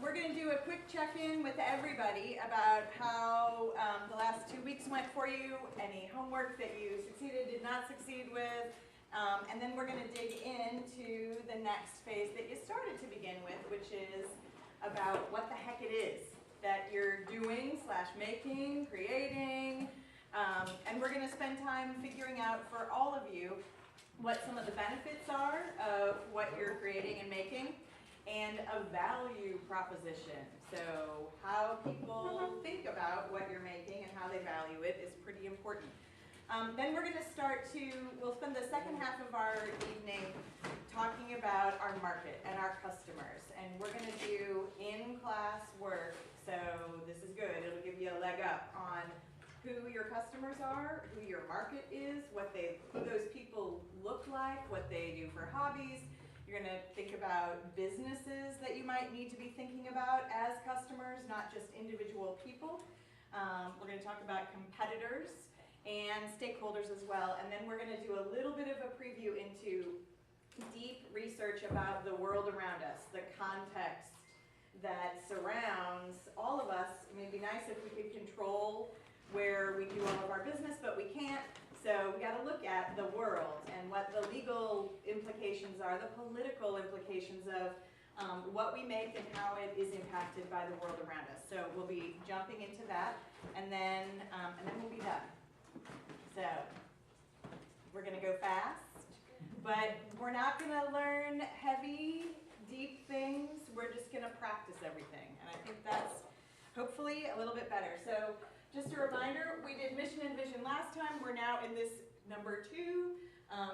We're going to do a quick check-in with everybody about how the last 2 weeks went for you, any homework that you succeeded, did not succeed with, and then we're going to dig into the next phase that you started to begin with, which is about what the heck it is that you're doing / making, creating, and we're going to spend time figuring out for all of you what some of the benefits are of what you're creating and making, and a value proposition. So how people think about what you're making and how they value it is pretty important. Then we're going to we'll spend the second half of our evening talking about our market and our customers. And we're going to do in-class work, so this is good. It'll give you a leg up on who your customers are, who your market is, who those people look like, what they do for hobbies. You're going to think about businesses that you might need to be thinking about as customers, not just individual people. We're going to talk about competitors and stakeholders as well. And then we're going to do a little bit of a preview into deep research about the world around us, the context that surrounds all of us. It may be nice if we could control where we do all of our business, but we can't. So we got to look at the world and what the legal implications are, the political implications of what we make and how it is impacted by the world around us. So we'll be jumping into that, and then we'll be done. So we're going to go fast, but we're not going to learn heavy, deep things. We're just going to practice everything, and I think that's hopefully a little bit better. So just a reminder, we did mission and vision last time. We're now in this number 2.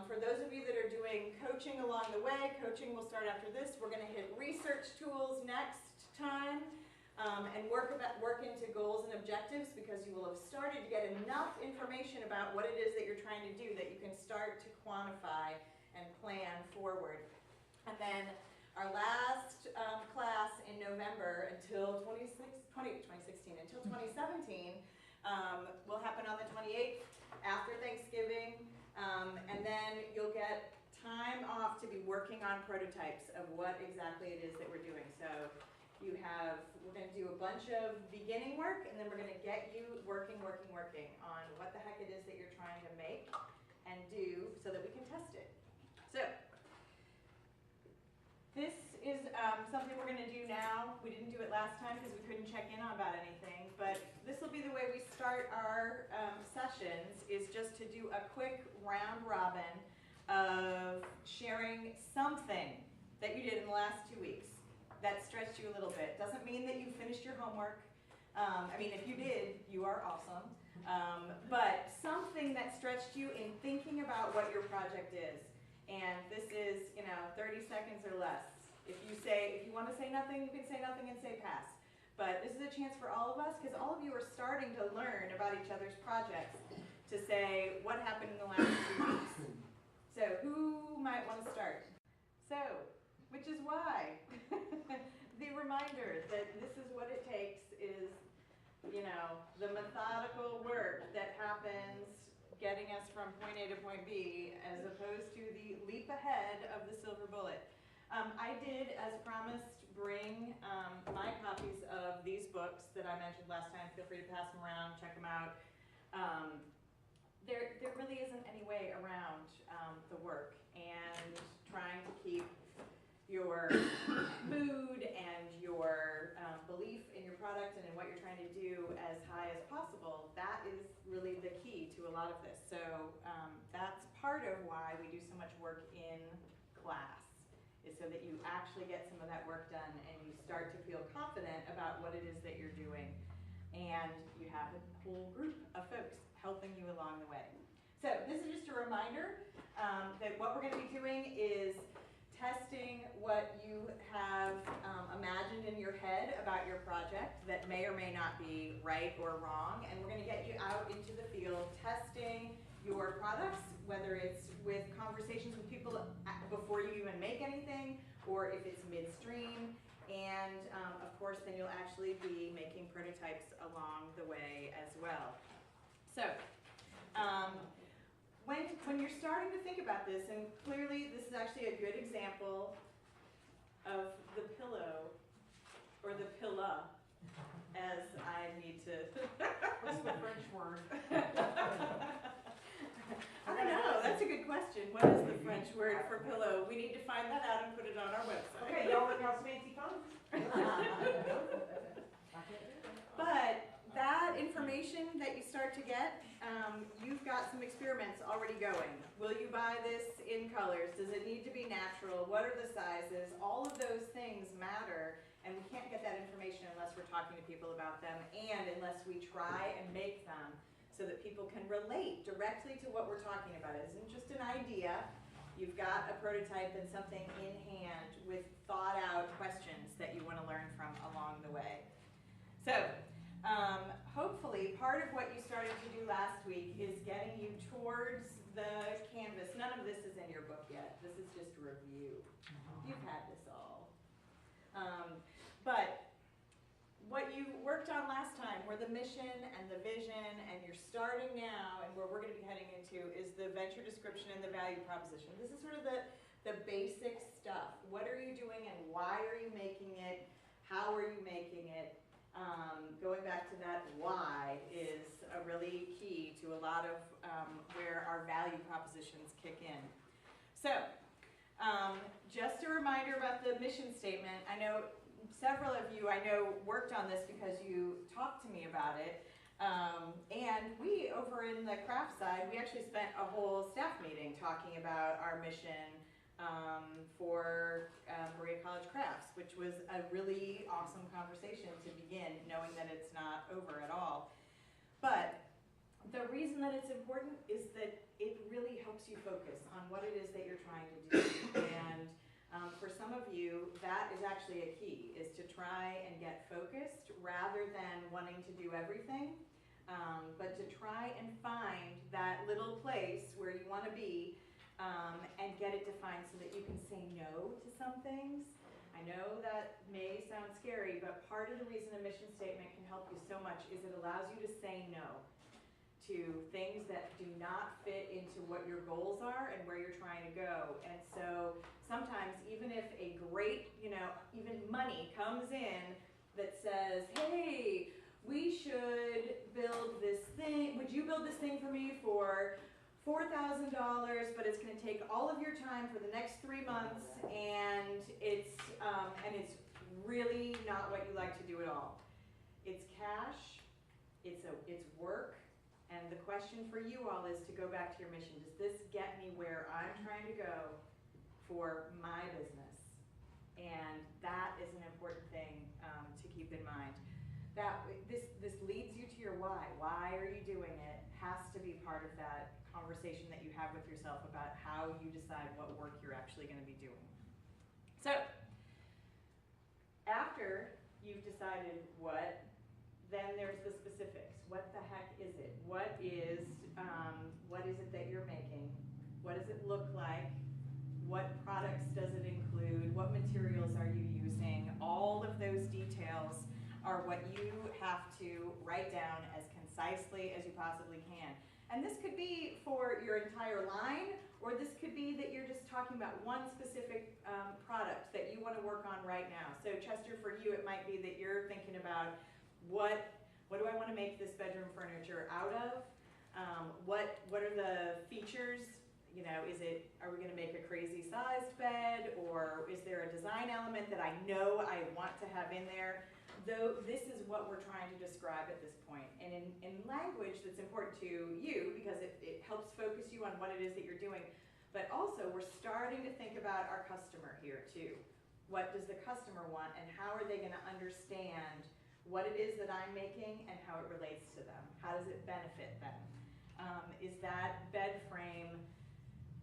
For those of you that are doing coaching along the way, coaching will start after this. We're going to hit research tools next time and work into goals and objectives, because you will have started to get enough information about what it is that you're trying to do that you can start to quantify and plan forward. And then our last class in November until 2017 will happen on the 28th after Thanksgiving, and then you'll get time off to be working on prototypes of what exactly it is that we're doing. So we're going to do a bunch of beginning work, and then we're going to get you working on what the heck it is that you're trying to make and do so that we can test it. So this is something we're going to do now. We didn't do it last time because we couldn't check in about anything, but this will be the way we start our sessions, is just to do a quick round robin of sharing something that you did in the last 2 weeks that stretched you a little bit. Doesn't mean that you finished your homework. I mean, if you did, you are awesome. But something that stretched you in thinking about what your project is. And this is, 30 seconds or less. If you want to say nothing, you can say nothing and say pass. But this is a chance for all of us, because all of you are starting to learn about each other's projects, to say what happened in the last 2 weeks. So who might want to start? So, which is why the reminder that this is what it takes is, the methodical work that happens getting us from point A to point B, as opposed to the leap ahead of the silver bullet. I did, as promised, bring my copies of these books that I mentioned last time. Feel free to pass them around, check them out. There really isn't any way around the work, and trying to keep your mood and your belief in your product and in what you're trying to do as high as possible. That is really the key to a lot of this. So that's part of why we do so much work in class, is so that you actually get some of that work done and you start to feel confident about what it is that you're doing. And you have a whole group of folks helping you along the way. So this is just a reminder that what we're going to be doing is testing what you have imagined in your head about your project that may or may not be right or wrong, and we're going to get you out into the field testing your products, whether it's with conversations with people before you even make anything, or if it's midstream, and of course then you'll actually be making prototypes along the way as well. So when you're starting to think about this, and clearly this is actually a good example of the pillow word for pillow. We need to find that out and put it on our website. Okay, y'all look how fancy phones. But that information that you start to get, you've got some experiments already going. Will you buy this in colors? Does it need to be natural? What are the sizes? All of those things matter, and we can't get that information unless we're talking to people about them and unless we try and make them so that people can relate directly to what we're talking about. It isn't just an idea. You've got a prototype and something in hand with thought out questions that you want to learn from along the way. So, hopefully part of what you started to do last week is getting you towards the canvas. None of this is in your book yet. This is just a review. You've had this all. But what you worked on last time were the mission and the vision, and you're starting now, and where we're going to be heading into is the venture description and the value proposition. This is sort of the basic stuff. What are you doing and why are you making it? How are you making it? Going back to that why is a really key to a lot of where our value propositions kick in. So, just a reminder about the mission statement. I know several of you worked on this because you talked to me about it. And we, over in the craft side, we actually spent a whole staff meeting talking about our mission for Berea College Crafts, which was a really awesome conversation to begin, knowing that it's not over at all. But the reason that it's important is that it really helps you focus on what it is that you're trying to do. And for some of you, that is actually a key, is to try and get focused rather than wanting to do everything, but to try and find that little place where you want to be and get it defined so that you can say no to some things. I know that may sound scary, but part of the reason a mission statement can help you so much is it allows you to say no to things that do not fit into what your goals are and where you're trying to go. And so sometimes even if a great, even money comes in that says, hey, we should build this thing, would you build this thing for me for $4,000, but it's going to take all of your time for the next 3 months, and it's really not what you like to do at all. It's cash, it's work, and the question for you all is to go back to your mission. Does this get me where I'm trying to go for my business? And that is an important thing to keep in mind. That this leads you to your why. Why are you doing it? Has to be part of that conversation that you have with yourself about how you decide what work you're actually going to be doing. So, after you've decided what, then there's the specifics. What the heck is it? What is it that you're making? What does it look like? What products does it include? What materials are you using? All of those details are what you have to write down as concisely as you possibly can. And this could be for your entire line, or this could be that you're just talking about one specific product that you want to work on right now. So Chester, for you, it might be that you're thinking about what do I want to make this bedroom furniture out of? What are the features? Are we going to make a crazy sized bed, or is there a design element that I know I want to have in there? Though this is what we're trying to describe at this point. And in language that's important to you because it helps focus you on what it is that you're doing. But also we're starting to think about our customer here too. What does the customer want and how are they going to understand what it is that I'm making and how it relates to them? How does it benefit them? Is that bed frame,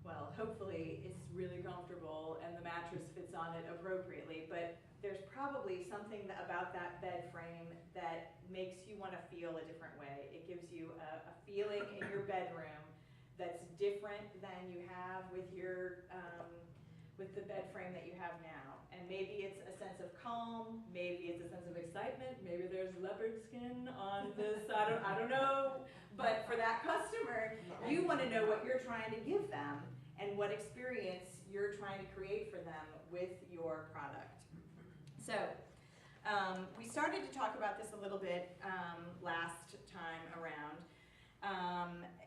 well, hopefully it's really comfortable and the mattress fits on it appropriately, but there's probably something about that bed frame that makes you want to feel a different way. It gives you a feeling in your bedroom that's different than you have with your with the bed frame that you have now. And maybe it's a sense of calm, maybe it's a sense of excitement, maybe there's leopard skin on this, I don't know. But for that customer, you want to know what you're trying to give them and what experience you're trying to create for them with your product. So, we started to talk about this a little bit last time around,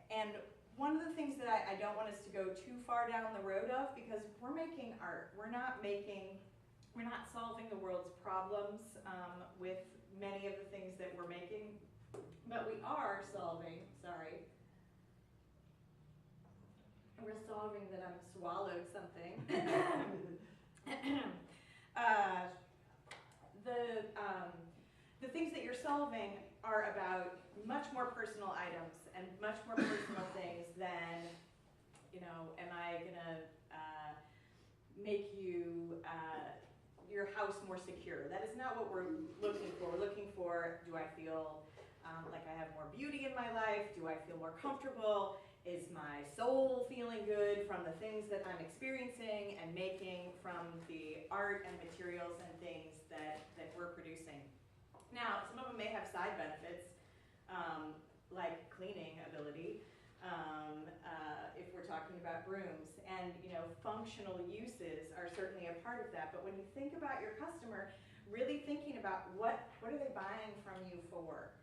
and one of the things that I don't want us to go too far down the road of, because we're making art, we're not solving the world's problems with many of the things that we're making, but we are solving, we're solving that I'm swallowed something. The things that you're solving are about much more personal items and much more personal things than, you know, am I gonna make you your house more secure? That is not what we're looking for. We're looking for, do I feel like I have more beauty in my life? Do I feel more comfortable? Is my soul feeling good from the things that I'm experiencing and making from the art and materials and things that we're producing? Now, some of them may have side benefits, like cleaning ability, if we're talking about brooms, and you know, functional uses are certainly a part of that. But when you think about your customer, really thinking about what are they buying from you for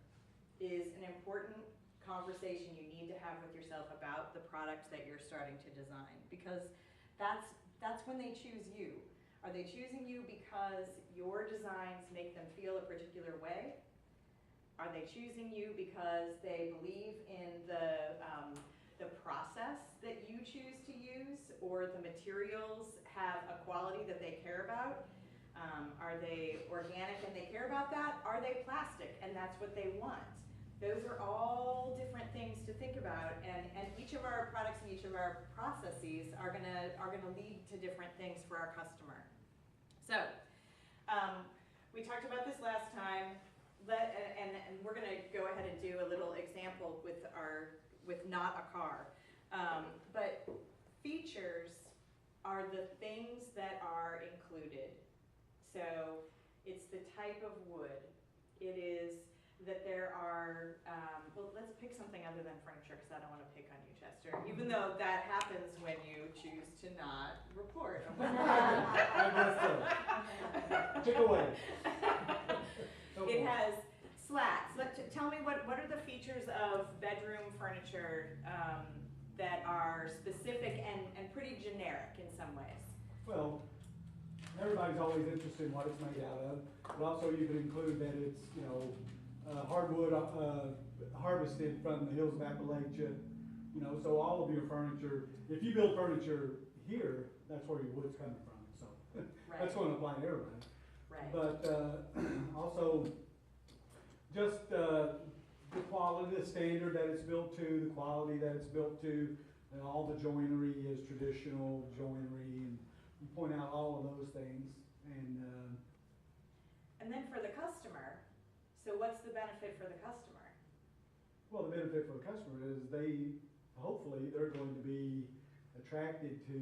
is an important conversation you need to have with yourself about the products that you're starting to design, because that's when they choose you. Are they choosing you because your designs make them feel a particular way? Are they choosing you because they believe in the process that you choose to use, or the materials have a quality that they care about? Are they organic and they care about that? Are they plastic and that's what they want? Those are all different things to think about, and each of our products and each of our processes are gonna lead to different things for our customer. So, we talked about this last time, and we're gonna go ahead and do a little example with not a car. But features are the things that are included. So it's the type of wood. It is that there are, well, let's pick something other than furniture, because I don't want to pick on you, Chester, even though that happens when you choose to not report. I guess so. Pick away. It has slats. Tell me, what are the features of bedroom furniture that are specific and pretty generic in some ways? Well, everybody's always interested in what it's made out of, but also you can include that it's, you know, hardwood harvested from the hills of Appalachia, you know, so all of your furniture, if you build furniture here, that's where your wood's coming from, so Right. that's going to apply to everybody. Right. But also, just the quality, the standard that it's built to, the quality that it's built to, and all the joinery is traditional joinery, and you point out all of those things, and then for the customer, so what's the benefit for the customer? well, the benefit for the customer is hopefully they're going to be attracted to,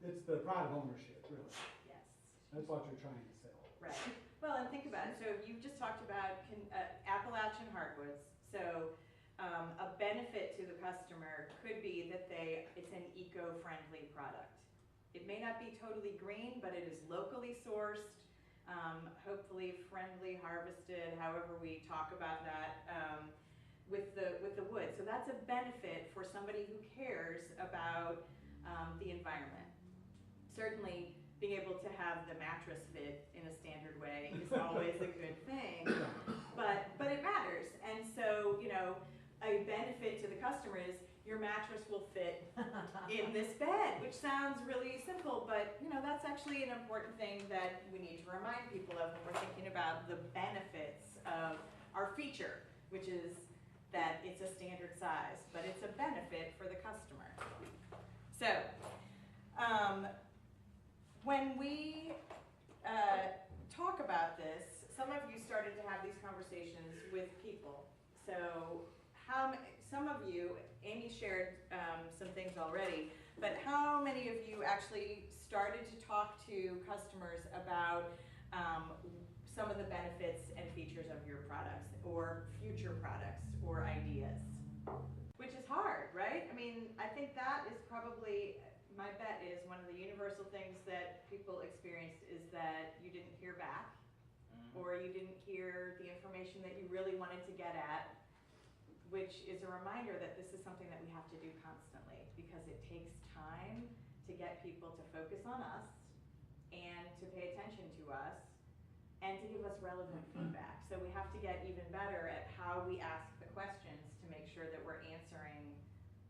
it's the pride of ownership, really. Yes. That's what you're trying to sell. Right. Well, and think about it. So you just talked about Appalachian hardwoods. So a benefit to the customer could be that it's an eco-friendly product. It may not be totally green, but it is locally sourced, hopefully friendly, harvested, however we talk about that, with the wood. So that's a benefit for somebody who cares about the environment. Certainly, being able to have the mattress fit in a standard way is always a good thing, but it matters. And so, you know, a benefit to the customer is your mattress will fit in this bed, which sounds really simple, but you know, that's actually an important thing that we need to remind people of when we're thinking about the benefits of our feature, which is that it's a standard size, but it's a benefit for the customer. So, when we talk about this, some of you started to have these conversations with people. So some of you, Amy shared some things already, but how many of you actually started to talk to customers about some of the benefits and features of your products or future products or ideas? Which is hard, right? I mean, I think that is probably, my bet is one of the universal things that people experienced is that you didn't hear back, or you didn't hear the information that you really wanted to get at which is a reminder that this is something that we have to do constantly, because it takes time to get people to focus on us and to pay attention to us and to give us relevant feedback. So we have to get even better at how we ask the questions to make sure that we're answering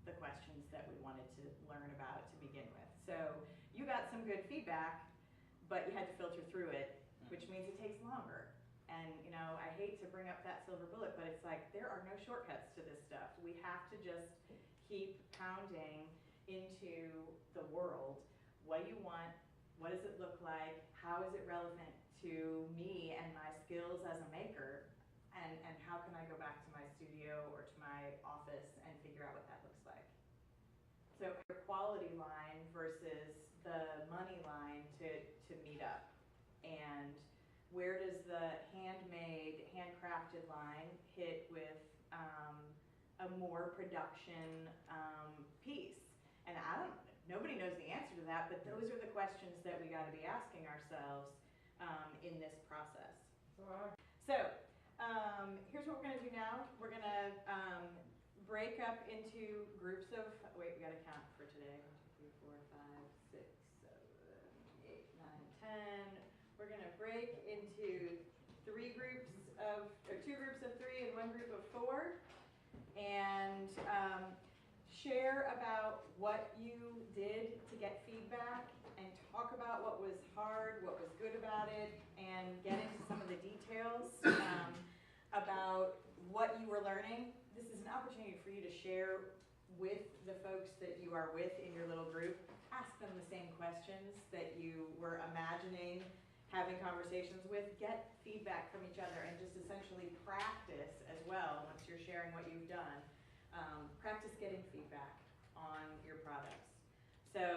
the questions that we wanted to learn about to begin with. So you got some good feedback, but you had to filter through it, which means it takes longer. And you know, I hate to bring up that silver bullet, but it's like there are no shortcuts to this stuff. We have to just keep pounding into the world. What do you want? What does it look like? How is it relevant to me and my skills as a maker? And how can I go back to my studio or to my office and figure out what that looks like? So your quality line versus the money line to meet up. And where does the handmade, handcrafted line hit with a more production piece? And nobody knows the answer to that, but those are the questions that we gotta be asking ourselves in this process. So, here's what we're gonna do now. We're gonna break up into groups of, wait, we gotta count for today. 1, 2, 3, 4, 5, 6, 7, 8, 9, 10. We're gonna break into 2 groups of 3 and 1 group of 4, and share about what you did to get feedback, and talk about what was hard, what was good about it, and get into some of the details about what you were learning. This is an opportunity for you to share with the folks that you are with in your little group. Ask them the same questions that you were imagining having conversations with. Get feedback from each other, and just essentially practice as well once you're sharing what you've done. Practice getting feedback on your products. So